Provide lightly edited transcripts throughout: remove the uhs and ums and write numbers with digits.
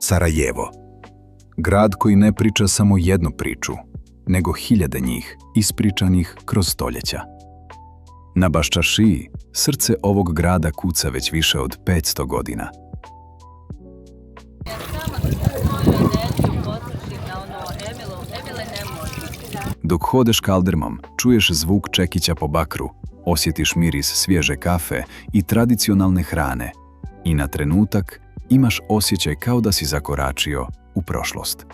Sarajevo. Grad koji ne priča samo jednu priču, nego hiljade njih, ispričanih kroz stoljeća. Na Baščaršiji srce ovog grada kuca već više od 500 godina. Dok hodeš Kaldrmom, čuješ zvuk čekića po bakru, osjetiš miris svježe kafe i tradicionalne hrane i na trenutak imaš osjećaj kao da si zakoračio u prošlost.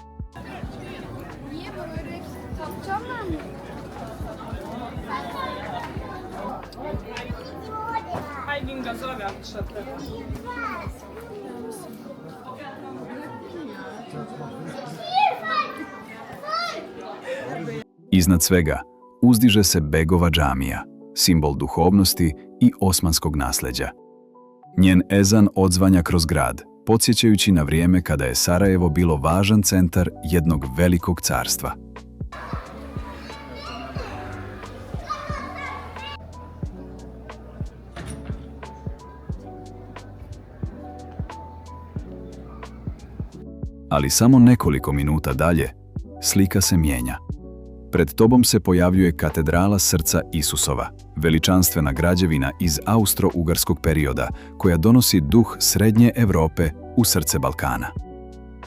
Iznad svega uzdiže se Begova džamija, simbol duhovnosti i osmanskog nasljeđa. Njen ezan odzvanja kroz grad, podsjećajući na vrijeme kada je Sarajevo bilo važan centar jednog velikog carstva. Ali samo nekoliko minuta dalje, slika se mijenja. Pred tobom se pojavljuje katedrala Srca Isusova, veličanstvena građevina iz austro-ugarskog perioda koja donosi duh Srednje Europe u srce Balkana.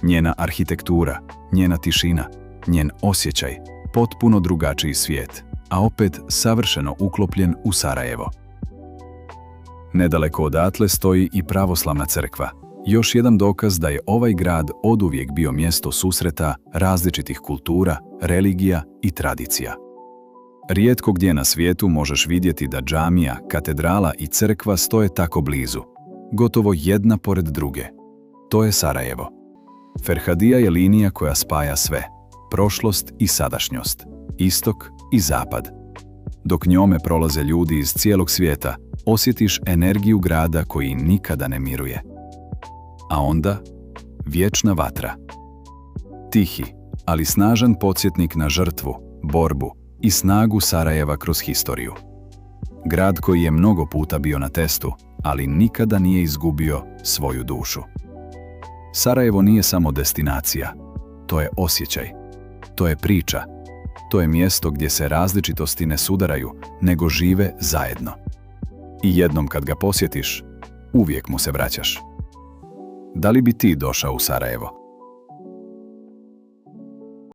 Njena arhitektura, njena tišina, njen osjećaj, potpuno drugačiji svijet, a opet savršeno uklopljen u Sarajevo. Nedaleko odatle stoji i pravoslavna crkva, još jedan dokaz da je ovaj grad oduvijek bio mjesto susreta različitih kultura, religija i tradicija. Rijetko gdje na svijetu možeš vidjeti da džamija, katedrala i crkva stoje tako blizu, gotovo jedna pored druge. To je Sarajevo. Ferhadija je linija koja spaja sve, prošlost i sadašnjost, istok i zapad. Dok njome prolaze ljudi iz cijelog svijeta, osjetiš energiju grada koji nikada ne miruje. A onda, vječna vatra. Tihi, ali snažan podsjetnik na žrtvu, borbu i snagu Sarajeva kroz historiju. Grad koji je mnogo puta bio na testu, ali nikada nije izgubio svoju dušu. Sarajevo nije samo destinacija, to je osjećaj, to je priča, to je mjesto gdje se različitosti ne sudaraju, nego žive zajedno. I jednom kad ga posjetiš, uvijek mu se vraćaš. Da li bi ti došao u Sarajevo?